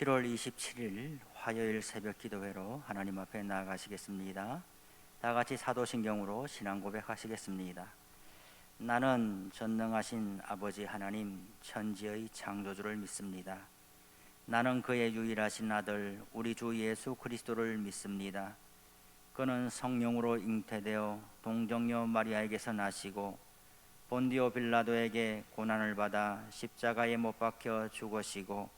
7월 27일 화요일 새벽 기도회로 하나님 앞에 나아가시겠습니다. 다 같이 사도신경으로 신앙 고백하시겠습니다. 나는 전능하신 아버지 하나님 천지의 창조주를 믿습니다. 나는 그의 유일하신 아들 우리 주 예수 그리스도를 믿습니다. 그는 성령으로 잉태되어 동정녀 마리아에게서 나시고 본디오 빌라도에게 고난을 받아 십자가에 못 박혀 죽으시고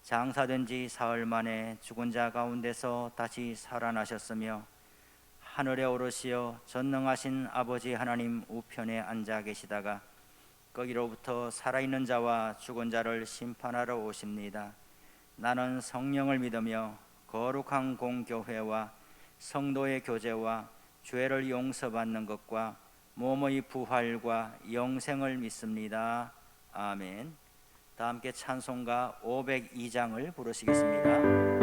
장사된 지 사흘 만에 죽은 자 가운데서 다시 살아나셨으며 하늘에 오르시어 전능하신 아버지 하나님 우편에 앉아 계시다가 거기로부터 살아있는 자와 죽은 자를 심판하러 오십니다. 나는 성령을 믿으며 거룩한 공교회와 성도의 교제와 죄를 용서받는 것과 몸의 부활과 영생을 믿습니다. 아멘. 다 함께 찬송가 502장을 부르시겠습니다.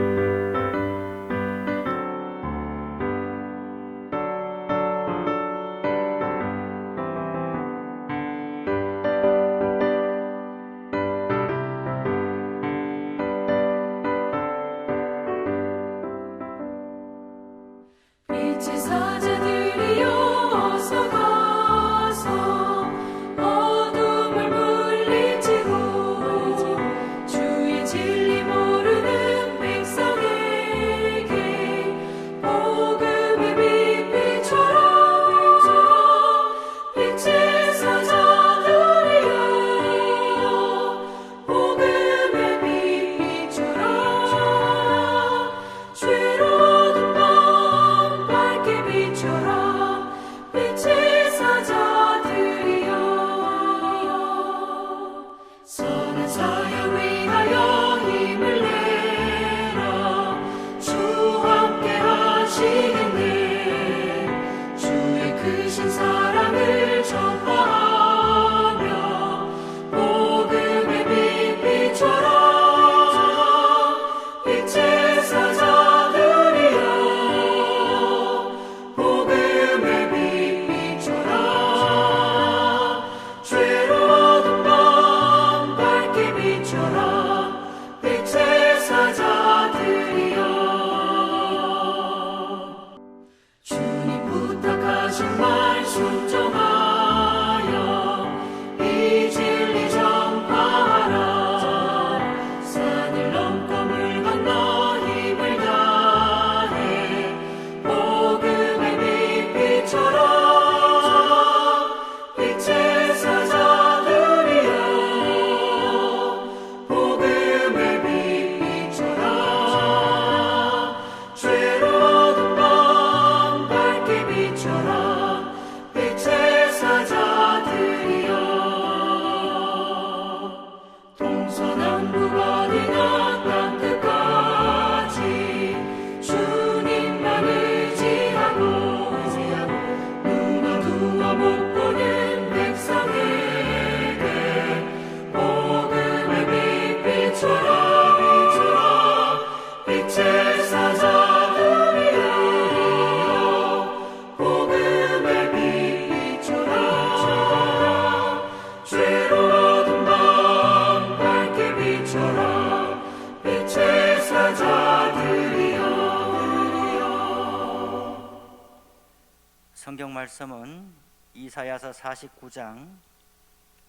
성경 말씀은 이사야서 49장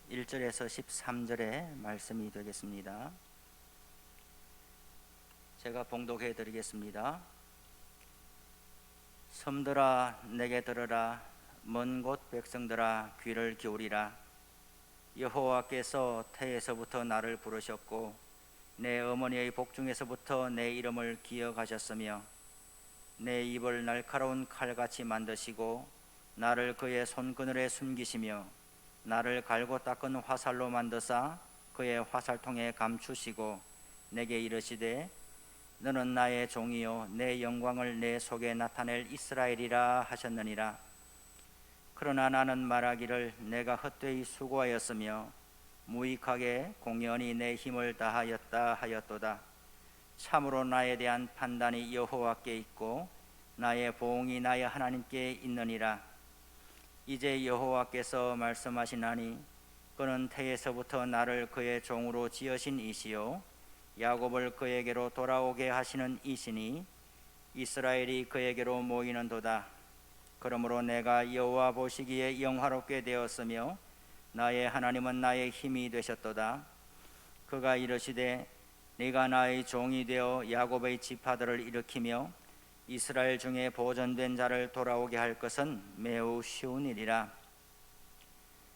1절에서 13절의 말씀이 되겠습니다. 제가 봉독해 드리겠습니다. 섬들아 내게 들으라. 먼 곳 백성들아 귀를 기울이라. 여호와께서 태에서부터 나를 부르셨고 내 어머니의 복중에서부터 내 이름을 기억하셨으며 내 입을 날카로운 칼같이 만드시고 나를 그의 손그늘에 숨기시며 나를 갈고 닦은 화살로 만드사 그의 화살통에 감추시고 내게 이르시되 너는 나의 종이요 내 영광을 내 속에 나타낼 이스라엘이라 하셨느니라. 그러나 나는 말하기를 내가 헛되이 수고하였으며 무익하게 공연히 내 힘을 다하였다 하였도다. 참으로 나에 대한 판단이 여호와께 있고 나의 보응이 나의 하나님께 있느니라. 이제 여호와께서 말씀하시나니 그는 태에서부터 나를 그의 종으로 지으신 이시요 야곱을 그에게로 돌아오게 하시는 이시니 이스라엘이 그에게로 모이는도다. 그러므로 내가 여호와 보시기에 영화롭게 되었으며 나의 하나님은 나의 힘이 되셨도다. 그가 이르시되 네가 나의 종이 되어 야곱의 지파들을 일으키며 이스라엘 중에 보존된 자를 돌아오게 할 것은 매우 쉬운 일이라.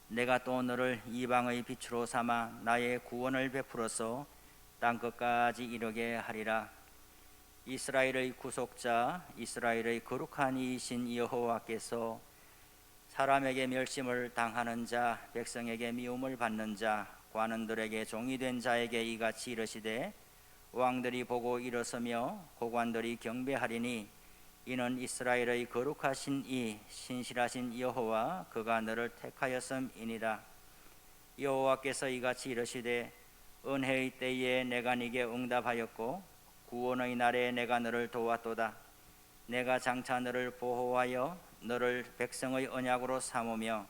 내가 또 너를 이방의 빛으로 삼아 나의 구원을 베풀어서 땅 끝까지 이르게 하리라. 이스라엘의 구속자, 이스라엘의 거룩한 이이신 여호와께서 사람에게 멸심을 당하는 자, 백성에게 미움을 받는 자, 관원들에게 종이 된 자에게 이같이 이르시되 왕들이 보고 일어서며 고관들이 경배하리니 이는 이스라엘의 거룩하신 이 신실하신 여호와 그가 너를 택하였음이니라. 여호와께서 이같이 이르시되 은혜의 때에 내가 네게 응답하였고 구원의 날에 내가 너를 도왔도다. 내가 장차 너를 보호하여 너를 백성의 언약으로 삼으며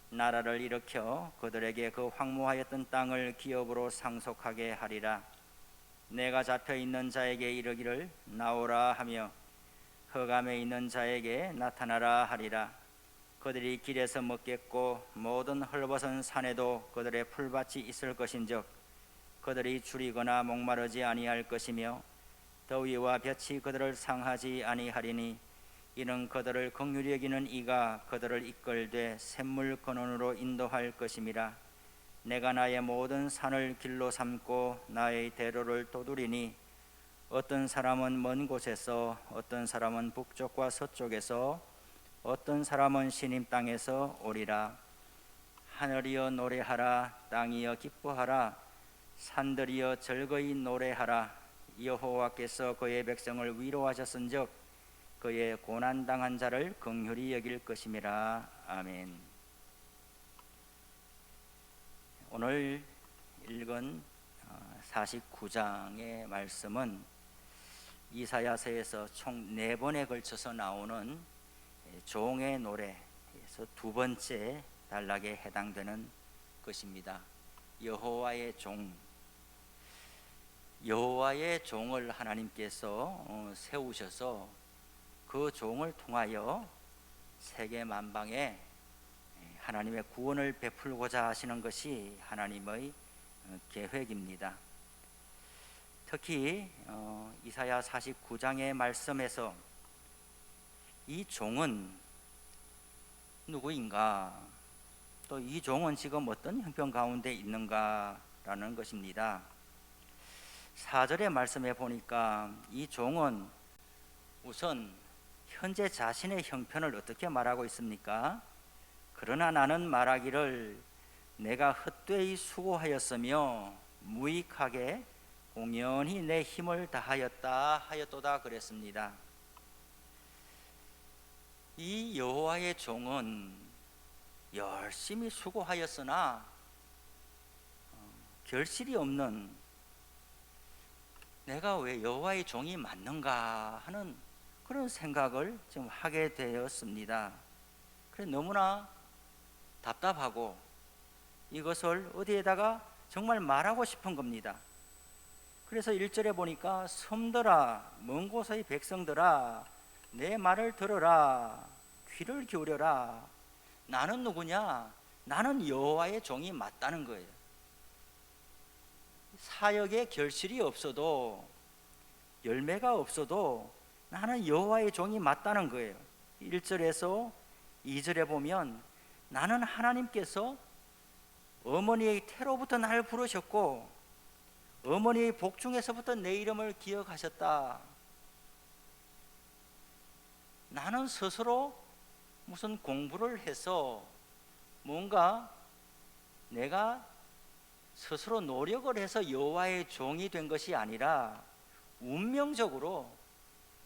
나라를 일으켜 그들에게 그 황무하였던 땅을 기업으로 상속하게 하리라. 내가 잡혀 있는 자에게 이르기를 나오라 하며 흑암에 있는 자에게 나타나라 하리라. 그들이 길에서 먹겠고 모든 헐벗은 산에도 그들의 풀밭이 있을 것인즉 그들이 줄이거나 목마르지 아니할 것이며 더위와 볕이 그들을 상하지 아니하리니 이는 그들을 긍휼히 여기는 이가 그들을 이끌되 샘물 근원으로 인도할 것임이라. 내가 나의 모든 산을 길로 삼고 나의 대로를 도두리니 어떤 사람은 먼 곳에서 어떤 사람은 북쪽과 서쪽에서 어떤 사람은 시님 땅에서 오리라. 하늘이여 노래하라. 땅이여 기뻐하라. 산들이여 즐거이 노래하라. 여호와께서 그의 백성을 위로하셨은즉 그의 고난당한 자를 긍휼히 여길 것임이라. 아멘. 오늘 읽은 49장의 말씀은 이사야서에서 총 4번에 걸쳐서 나오는 종의 노래에서 두 번째 단락에 해당되는 것입니다. 여호와의 종, 여호와의 종을 하나님께서 세우셔서 그 종을 통하여 세계 만방에 하나님의 구원을 베풀고자 하시는 것이 하나님의 계획입니다. 특히 이사야 49장의 말씀에서 이 종은 누구인가, 또 이 종은 지금 어떤 형편 가운데 있는가라는 것입니다. 4절의 말씀에 보니까 이 종은 우선 현재 자신의 형편을 어떻게 말하고 있습니까? 그러나 나는 말하기를 내가 헛되이 수고하였으며 무익하게 공연히 내 힘을 다하였다 하였도다 그랬습니다. 이 여호와의 종은 열심히 수고하였으나 결실이 없는, 내가 왜 여호와의 종이 맞는가 하는 그런 생각을 좀 하게 되었습니다. 그래 너무나 답답하고 이것을 어디에다가 정말 말하고 싶은 겁니다. 그래서 1절에 보니까 섬들아, 먼 곳의 백성들아, 내 말을 들어라, 귀를 기울여라. 나는 누구냐? 나는 여호와의 종이 맞다는 거예요. 사역에 결실이 없어도, 열매가 없어도 나는 여호와의 종이 맞다는 거예요. 1절에서 2절에 보면 나는 하나님께서 어머니의 태로부터 나를 부르셨고 어머니의 복중에서부터 내 이름을 기억하셨다. 나는 스스로 무슨 공부를 해서 뭔가 내가 스스로 노력을 해서 여호와의 종이 된 것이 아니라 운명적으로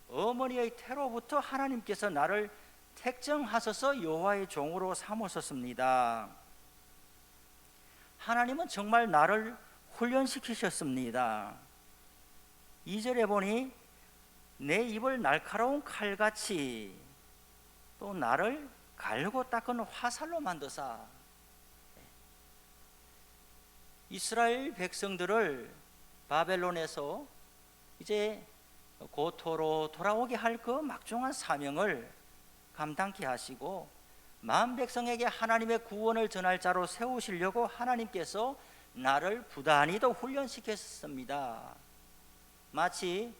어머니의 태로부터 하나님께서 나를 택정하셔서 여호와의 종으로 삼으셨습니다. 하나님은 정말 나를 훈련시키셨습니다. 2절에 보니 내 입을 날카로운 칼같이 또 나를 갈고 닦은 화살로 만드사. 이스라엘 백성들을 바벨론에서 이제 고토로 돌아오게 할 그 막중한 사명을 감당케 하시고 만 백성에게 하나님의 구원을 전할 자로 세우시려고 하나님께서 나를 부단히도 훈련시켰습니다. 마치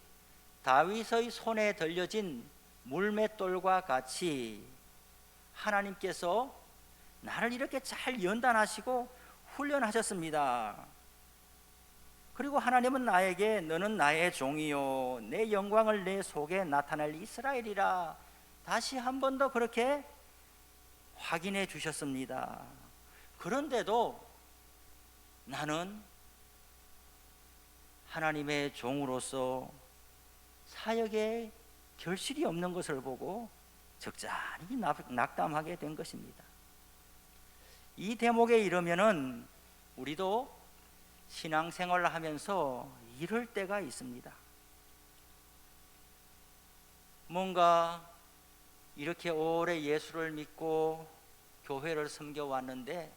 다윗의 손에 들려진 물맷돌과 같이 하나님께서 나를 이렇게 잘 연단하시고 훈련하셨습니다. 그리고 하나님은 나에게 너는 나의 종이요 내 영광을 내 속에 나타낼 이스라엘이라 다시 한 번 더 그렇게 확인해 주셨습니다. 그런데도 나는 하나님의 종으로서 사역에 결실이 없는 것을 보고 적잖이 낙담하게 된 것입니다. 이 대목에 이르면은 우리도 신앙생활을 하면서 이럴 때가 있습니다. 뭔가 이렇게 오래 예수를 믿고 교회를 섬겨왔는데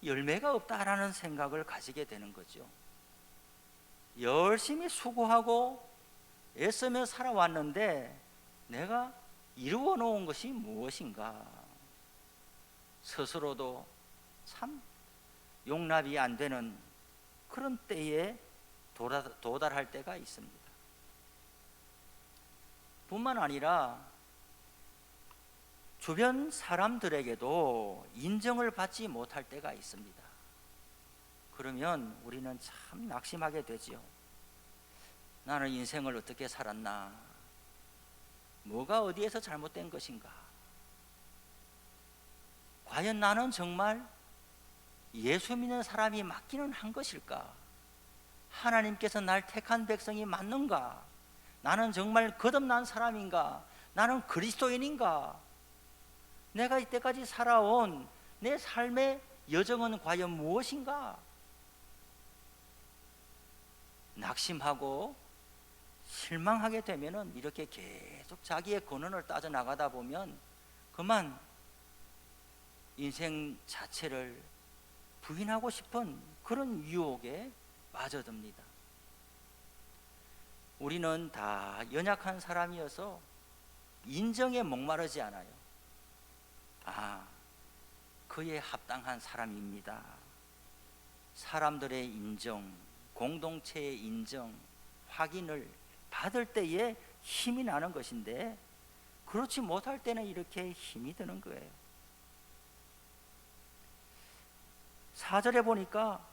열매가 없다라는 생각을 가지게 되는 거죠. 열심히 수고하고 애쓰며 살아왔는데 내가 이루어 놓은 것이 무엇인가? 스스로도 참 용납이 안 되는 그런 때에 도달할 때가 있습니다. 뿐만 아니라 주변 사람들에게도 인정을 받지 못할 때가 있습니다. 그러면 우리는 참 낙심하게 되지요. 나는 인생을 어떻게 살았나? 뭐가 어디에서 잘못된 것인가? 과연 나는 정말 예수 믿는 사람이 맞기는 한 것일까? 하나님께서 날 택한 백성이 맞는가? 나는 정말 거듭난 사람인가? 나는 그리스도인인가? 내가 이때까지 살아온 내 삶의 여정은 과연 무엇인가? 낙심하고 실망하게 되면은 이렇게 계속 자기의 근원을 따져 나가다 보면 그만 인생 자체를 부인하고 싶은 그런 유혹에 빠져듭니다. 우리는 다 연약한 사람이어서 인정에 목마르지 않아요. 그에 합당한 사람입니다. 사람들의 인정, 공동체의 인정, 확인을 받을 때에 힘이 나는 것인데 그렇지 못할 때는 이렇게 힘이 드는 거예요. 4절에 보니까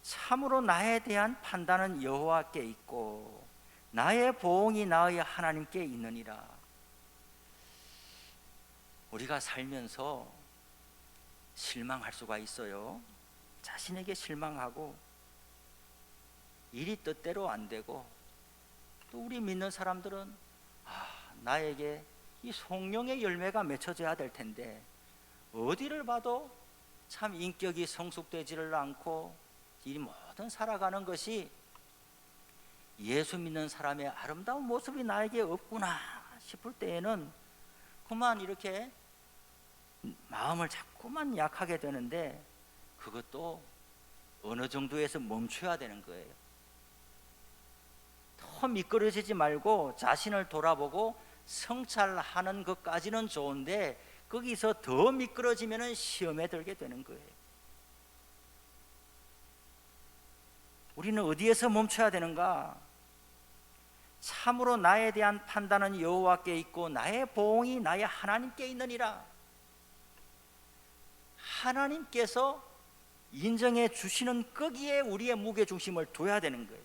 참으로 나에 대한 판단은 여호와께 있고 나의 보응이 나의 하나님께 있느니라. 우리가 살면서 실망할 수가 있어요. 자신에게 실망하고 일이 뜻대로 안 되고 또 우리 믿는 사람들은 나에게 이 성령의 열매가 맺혀져야 될 텐데 어디를 봐도 참 인격이 성숙되지를 않고 이 모든 살아가는 것이 예수 믿는 사람의 아름다운 모습이 나에게 없구나 싶을 때에는 그만 이렇게 마음을 자꾸만 약하게 되는데 그것도 어느 정도에서 멈춰야 되는 거예요. 더 미끄러지지 말고 자신을 돌아보고 성찰하는 것까지는 좋은데 거기서 더 미끄러지면 시험에 들게 되는 거예요. 우리는 어디에서 멈춰야 되는가? 참으로 나에 대한 판단은 여호와께 있고 나의 보응이 나의 하나님께 있느니라. 하나님께서 인정해 주시는 거기에 우리의 무게중심을 둬야 되는 거예요.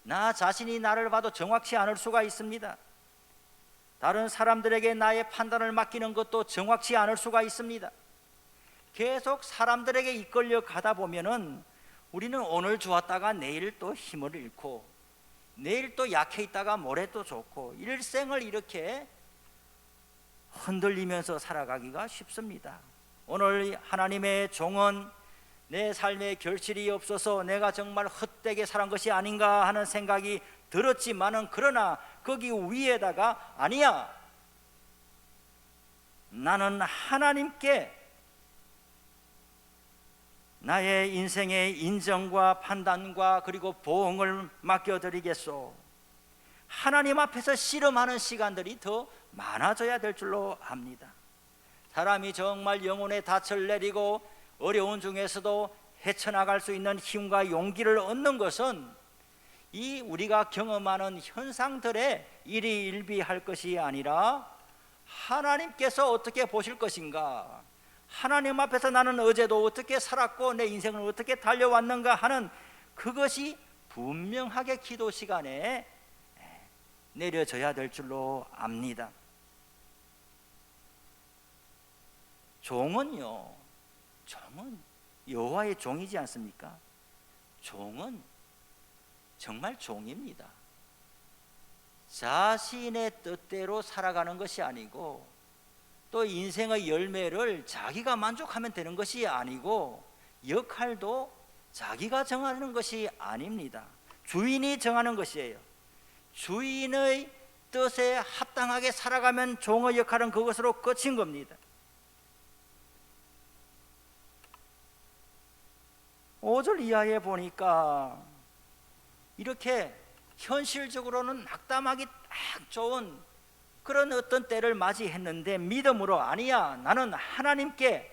나 자신이 나를 봐도 정확치 않을 수가 있습니다. 다른 사람들에게 나의 판단을 맡기는 것도 정확치 않을 수가 있습니다. 계속 사람들에게 이끌려 가다 보면은 우리는 오늘 좋았다가 내일 또 힘을 잃고 내일 또 약해 있다가 모레 또 좋고 일생을 이렇게 흔들리면서 살아가기가 쉽습니다. 오늘 하나님의 종은 내 삶에 결실이 없어서 내가 정말 헛되게 살은 것이 아닌가 하는 생각이 들었지만은 그러나 거기 위에다가 아니야, 나는 하나님께 나의 인생의 인정과 판단과 그리고 보응을 맡겨드리겠소. 하나님 앞에서 씨름하는 시간들이 더 많아져야 될 줄로 압니다. 사람이 정말 영혼의 닻을 내리고 어려운 중에서도 헤쳐나갈 수 있는 힘과 용기를 얻는 것은 이 우리가 경험하는 현상들에 일희일비할 것이 아니라 하나님께서 어떻게 보실 것인가, 하나님 앞에서 나는 어제도 어떻게 살았고 내 인생을 어떻게 달려왔는가 하는 그것이 분명하게 기도 시간에 내려져야 될 줄로 압니다. 종은 여호와의 종이지 않습니까? 종은 정말 종입니다. 자신의 뜻대로 살아가는 것이 아니고 또 인생의 열매를 자기가 만족하면 되는 것이 아니고 역할도 자기가 정하는 것이 아닙니다. 주인이 정하는 것이에요. 주인의 뜻에 합당하게 살아가면 종의 역할은 그것으로 끝인 겁니다. 5절 이하에 보니까 이렇게 현실적으로는 낙담하기 딱 좋은 그런 어떤 때를 맞이했는데 믿음으로 아니야, 나는 하나님께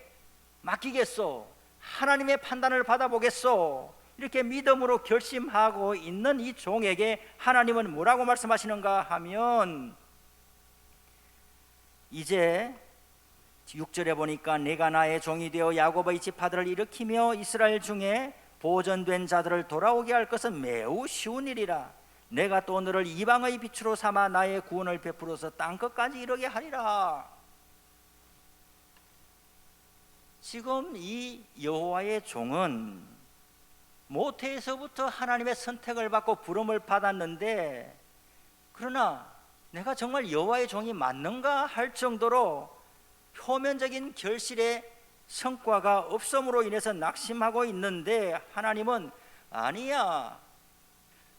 맡기겠소, 하나님의 판단을 받아보겠소, 이렇게 믿음으로 결심하고 있는 이 종에게 하나님은 뭐라고 말씀하시는가 하면, 이제 6절에 보니까 내가 나의 종이 되어 야곱의 지파들을 일으키며 이스라엘 중에 보존된 자들을 돌아오게 할 것은 매우 쉬운 일이라. 내가 또 너를 이방의 빛으로 삼아 나의 구원을 베풀어서 땅끝까지 이르게 하리라. 지금 이 여호와의 종은 모태에서부터 하나님의 선택을 받고 부름을 받았는데, 그러나 내가 정말 여호와의 종이 맞는가 할 정도로 표면적인 결실의 성과가 없음으로 인해서 낙심하고 있는데, 하나님은 아니야,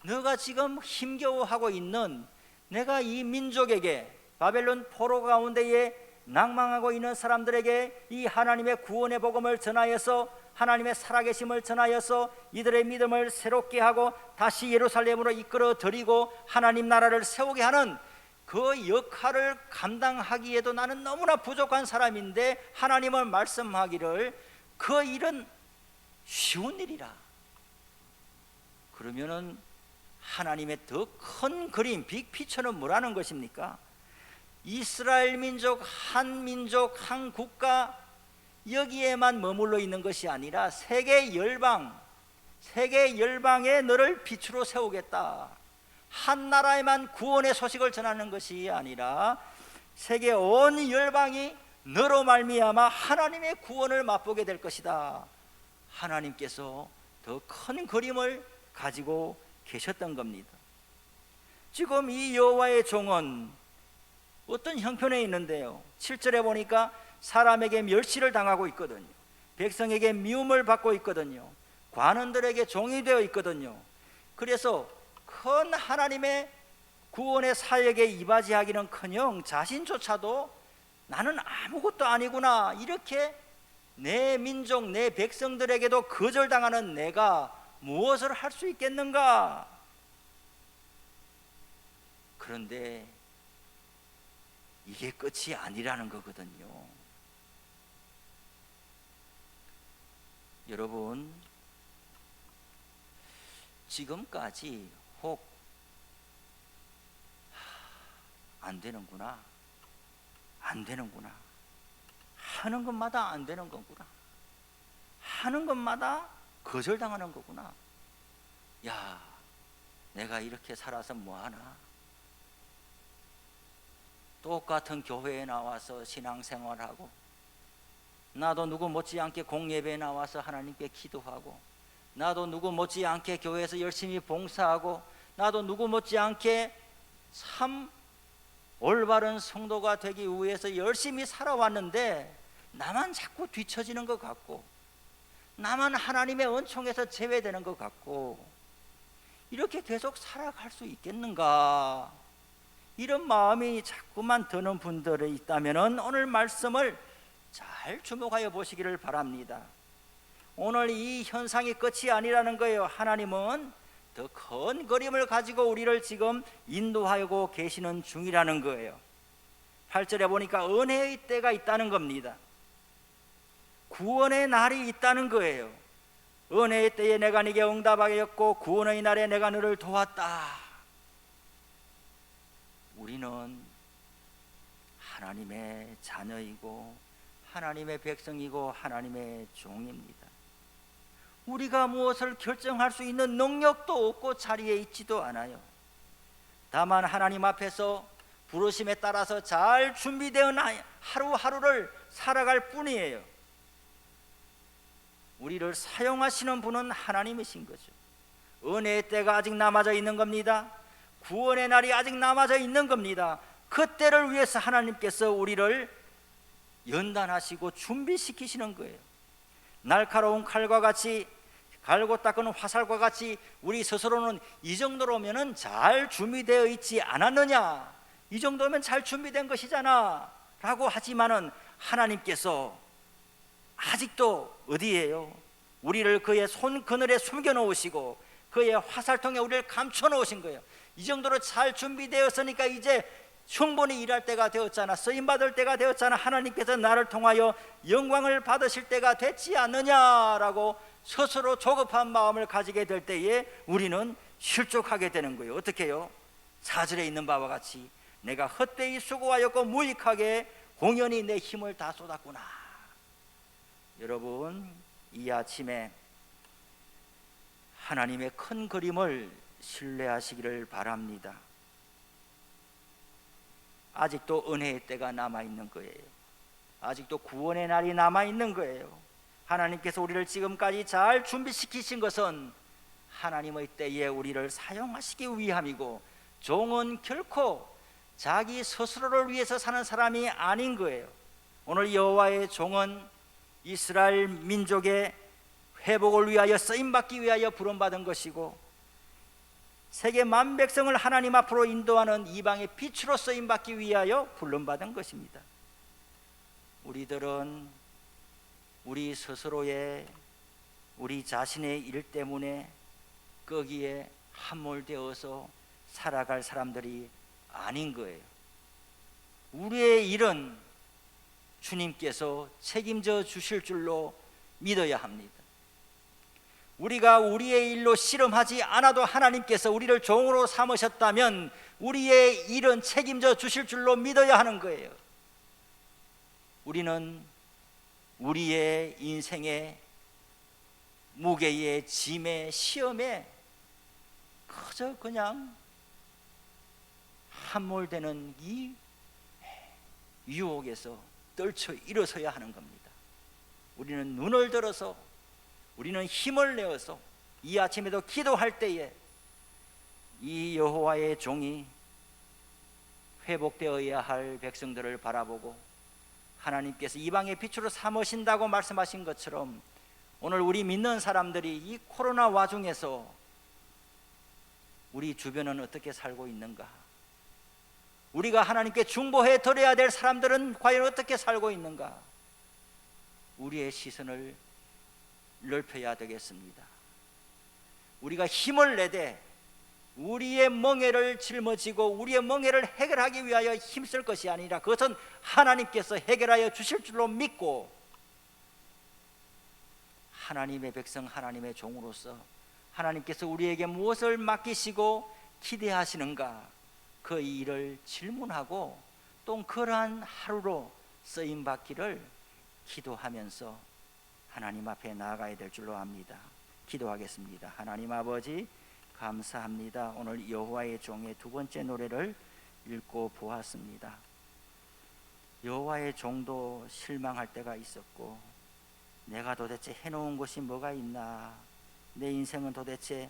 너가 지금 힘겨워하고 있는 내가 이 민족에게, 바벨론 포로 가운데에 낭망하고 있는 사람들에게 이 하나님의 구원의 복음을 전하여서 하나님의 살아계심을 전하여서 이들의 믿음을 새롭게 하고 다시 예루살렘으로 이끌어 드리고 하나님 나라를 세우게 하는 그 역할을 감당하기에도 나는 너무나 부족한 사람인데, 하나님은 말씀하기를 그 일은 쉬운 일이라. 그러면은 하나님의 더 큰 그림, 빅피처는 뭐라는 것입니까? 이스라엘 민족, 한 민족, 한 국가, 여기에만 머물러 있는 것이 아니라 세계 열방에 너를 빛으로 세우겠다. 한 나라에만 구원의 소식을 전하는 것이 아니라 세계 온 열방이 너로 말미암아 하나님의 구원을 맛보게 될 것이다. 하나님께서 더 큰 그림을 가지고 계셨던 겁니다. 지금 이 여호와의 종은 어떤 형편에 있는데요, 7절에 보니까 사람에게 멸시를 당하고 있거든요. 백성에게 미움을 받고 있거든요. 관원들에게 종이 되어 있거든요. 그래서 큰 하나님의 구원의 사역에 이바지하기는커녕 자신조차도 나는 아무것도 아니구나, 이렇게 내 민족, 내 백성들에게도 거절당하는 내가 무엇을 할 수 있겠는가? 그런데 이게 끝이 아니라는 거거든요. 여러분, 지금까지 혹 안 되는구나, 안 되는구나, 하는 것마다 안 되는 거구나, 하는 것마다 거절당하는 거구나, 야, 내가 이렇게 살아서 뭐하나, 똑같은 교회에 나와서 신앙생활하고, 나도 누구 못지않게 공예배에 나와서 하나님께 기도하고, 나도 누구 못지않게 교회에서 열심히 봉사하고, 나도 누구 못지않게 참 올바른 성도가 되기 위해서 열심히 살아왔는데, 나만 자꾸 뒤처지는 것 같고, 나만 하나님의 은총에서 제외되는 것 같고, 이렇게 계속 살아갈 수 있겠는가? 이런 마음이 자꾸만 드는 분들이 있다면 오늘 말씀을 잘 주목하여 보시기를 바랍니다. 오늘 이 현상이 끝이 아니라는 거예요. 하나님은 더 큰 그림을 가지고 우리를 지금 인도하고 계시는 중이라는 거예요. 8절에 보니까 은혜의 때가 있다는 겁니다. 구원의 날이 있다는 거예요. 은혜의 때에 내가 네게 응답하였고 구원의 날에 내가 너를 도왔다. 우리는 하나님의 자녀이고 하나님의 백성이고 하나님의 종입니다. 우리가 무엇을 결정할 수 있는 능력도 없고 자리에 있지도 않아요. 다만 하나님 앞에서 부르심에 따라서 잘 준비되어 하루하루를 살아갈 뿐이에요. 우리를 사용하시는 분은 하나님이신 거죠. 은혜의 때가 아직 남아져 있는 겁니다. 구원의 날이 아직 남아져 있는 겁니다. 그 때를 위해서 하나님께서 우리를 연단하시고 준비시키시는 거예요. 날카로운 칼과 같이 갈고 닦은 화살과 같이 우리 스스로는 이 정도로면 잘 준비되어 있지 않았느냐, 이 정도면 잘 준비된 것이잖아 라고 하지만은 하나님께서 아직도 어디에요? 우리를 그의 손 그늘에 숨겨 놓으시고 그의 화살통에 우리를 감춰 놓으신 거예요. 이 정도로 잘 준비되었으니까 이제 충분히 일할 때가 되었잖아, 쓰임받을 때가 되었잖아, 하나님께서 나를 통하여 영광을 받으실 때가 됐지 않느냐라고 스스로 조급한 마음을 가지게 될 때에 우리는 실족하게 되는 거예요. 어떻게 해요? 4절에 있는 바와 같이 내가 헛되이 수고하였고 무익하게 공연히 내 힘을 다 쏟았구나. 여러분, 이 아침에 하나님의 큰 그림을 신뢰하시기를 바랍니다. 아직도 은혜의 때가 남아있는 거예요. 아직도 구원의 날이 남아있는 거예요. 하나님께서 우리를 지금까지 잘 준비시키신 것은 하나님의 때에 우리를 사용하시기 위함이고, 종은 결코 자기 스스로를 위해서 사는 사람이 아닌 거예요. 오늘 여호와의 종은 이스라엘 민족의 회복을 위하여 쓰임받기 위하여 부름받은 것이고, 세계 만 백성을 하나님 앞으로 인도하는 이방의 빛으로 쓰임받기 위하여 부름받은 것입니다. 우리들은 우리 스스로의, 우리 자신의 일 때문에 거기에 함몰되어서 살아갈 사람들이 아닌 거예요. 우리의 일은 주님께서 책임져 주실 줄로 믿어야 합니다. 우리가 우리의 일로 씨름하지 않아도 하나님께서 우리를 종으로 삼으셨다면 우리의 일은 책임져 주실 줄로 믿어야 하는 거예요. 우리는 우리의 인생의 무게의 짐의 시험에 그저 그냥 함몰되는 이 유혹에서 떨쳐 일어서야 하는 겁니다. 우리는 눈을 들어서, 우리는 힘을 내어서 이 아침에도 기도할 때에 이 여호와의 종이 회복되어야 할 백성들을 바라보고 하나님께서 이방의 빛으로 삼으신다고 말씀하신 것처럼 오늘 우리 믿는 사람들이 이 코로나 와중에서 우리 주변은 어떻게 살고 있는가? 우리가 하나님께 중보해 드려야 될 사람들은 과연 어떻게 살고 있는가? 우리의 시선을 넓혀야 되겠습니다. 우리가 힘을 내되 우리의 멍에를 짊어지고 우리의 멍에를 해결하기 위하여 힘쓸 것이 아니라 그것은 하나님께서 해결하여 주실 줄로 믿고, 하나님의 백성, 하나님의 종으로서 하나님께서 우리에게 무엇을 맡기시고 기대하시는가, 그 일을 질문하고 또 그러한 하루로 쓰임받기를 기도하면서 하나님 앞에 나아가야 될 줄로 압니다. 기도하겠습니다. 하나님 아버지, 감사합니다. 오늘 여호와의 종의 두 번째 노래를 읽고 보았습니다. 여호와의 종도 실망할 때가 있었고, 내가 도대체 해놓은 것이 뭐가 있나, 내 인생은 도대체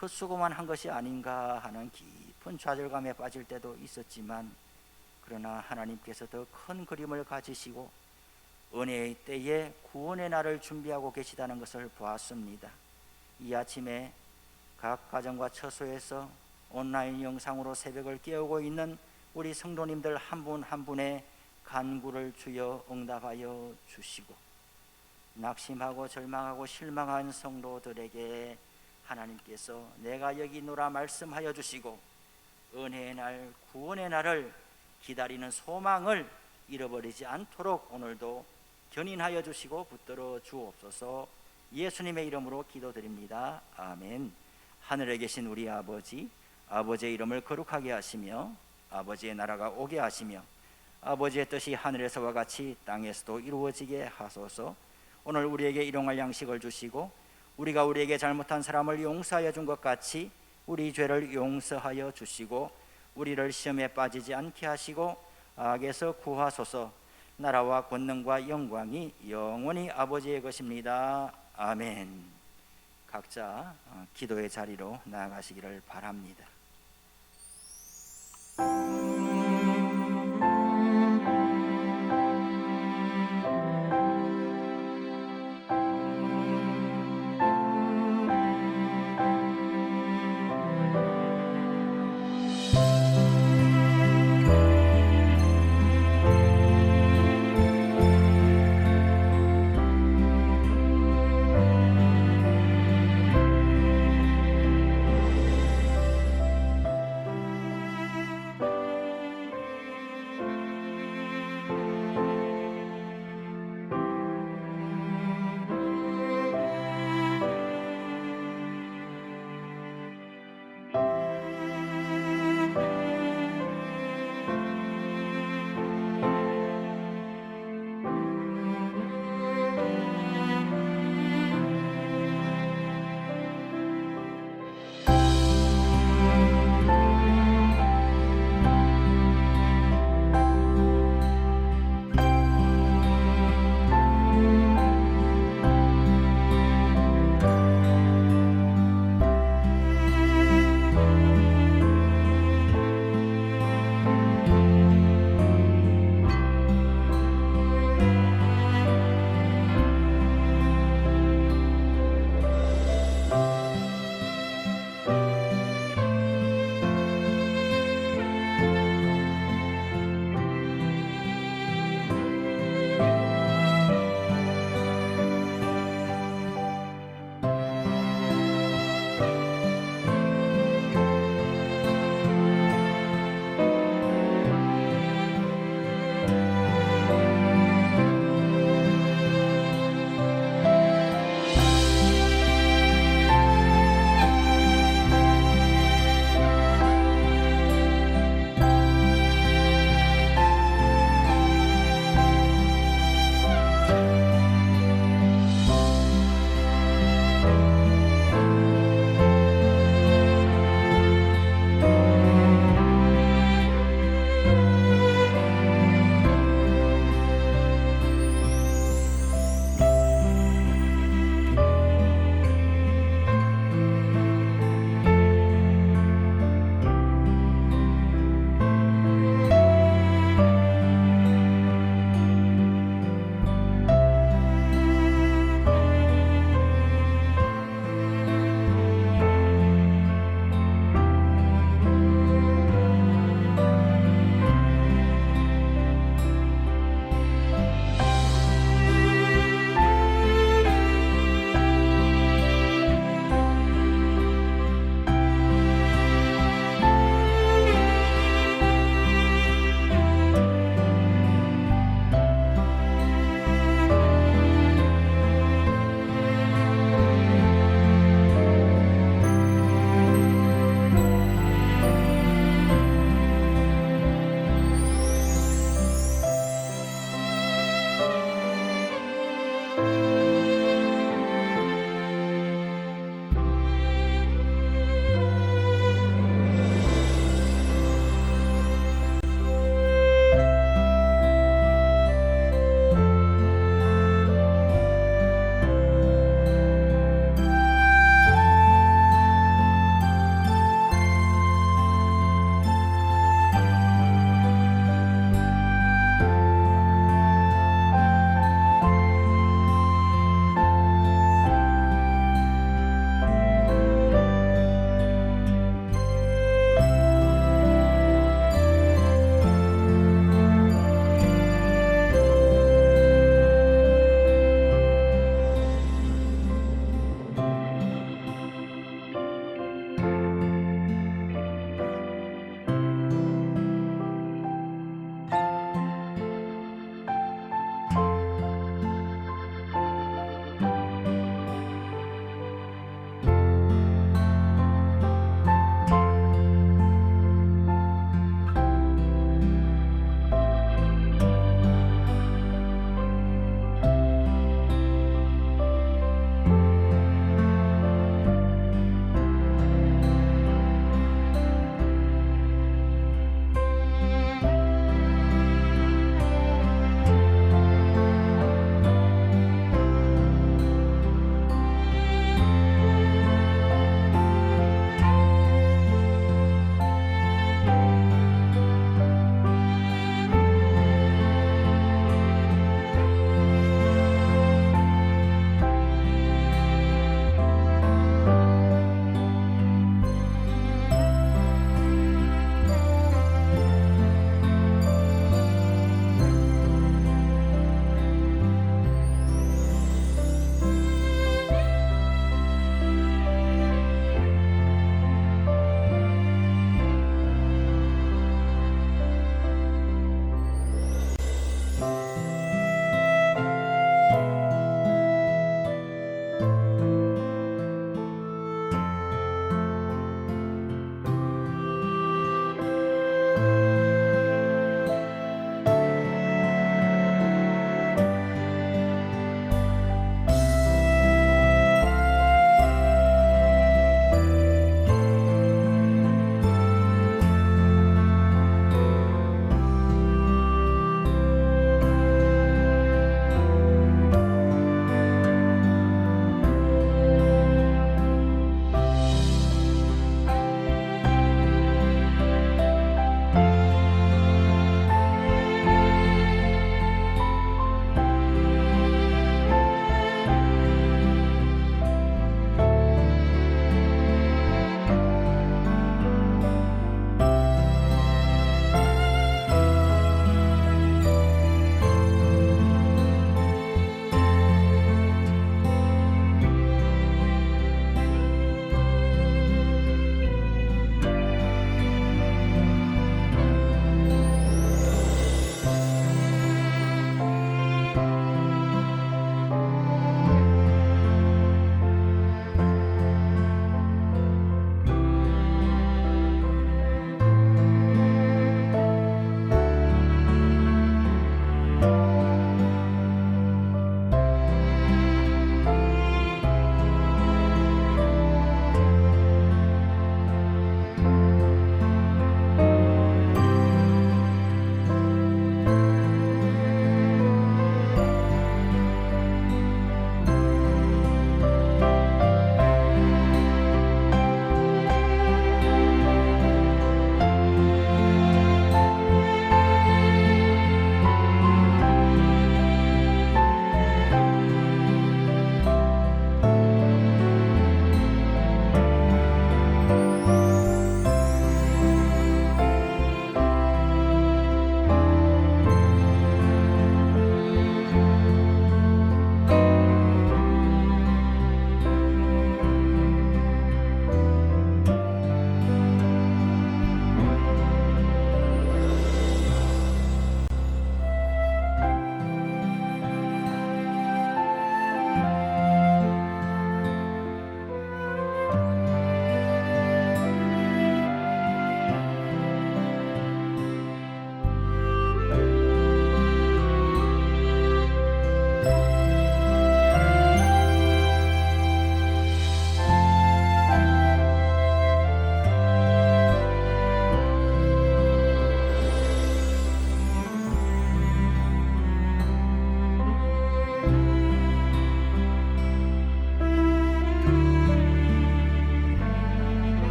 헛수고만 한 것이 아닌가 하는 깊은 좌절감에 빠질 때도 있었지만, 그러나 하나님께서 더 큰 그림을 가지시고 은혜의 때에 구원의 날을 준비하고 계시다는 것을 보았습니다. 이 아침에 각 가정과 처소에서 온라인 영상으로 새벽을 깨우고 있는 우리 성도님들 한 분 한 분의 간구를 주여 응답하여 주시고, 낙심하고 절망하고 실망한 성도들에게 하나님께서 내가 여기 있노라 말씀하여 주시고 은혜의 날, 구원의 날을 기다리는 소망을 잃어버리지 않도록 오늘도 견인하여 주시고 붙들어 주옵소서. 예수님의 이름으로 기도드립니다. 아멘. 하늘에 계신 우리 아버지, 아버지의 이름을 거룩하게 하시며 아버지의 나라가 오게 하시며 아버지의 뜻이 하늘에서와 같이 땅에서도 이루어지게 하소서. 오늘 우리에게 일용할 양식을 주시고 우리가 우리에게 잘못한 사람을 용서하여 준 것 같이 우리 죄를 용서하여 주시고 우리를 시험에 빠지지 않게 하시고 악에서 구하소서. 나라와 권능과 영광이 영원히 아버지의 것입니다. 아멘. 각자 기도의 자리로 나아가시기를 바랍니다.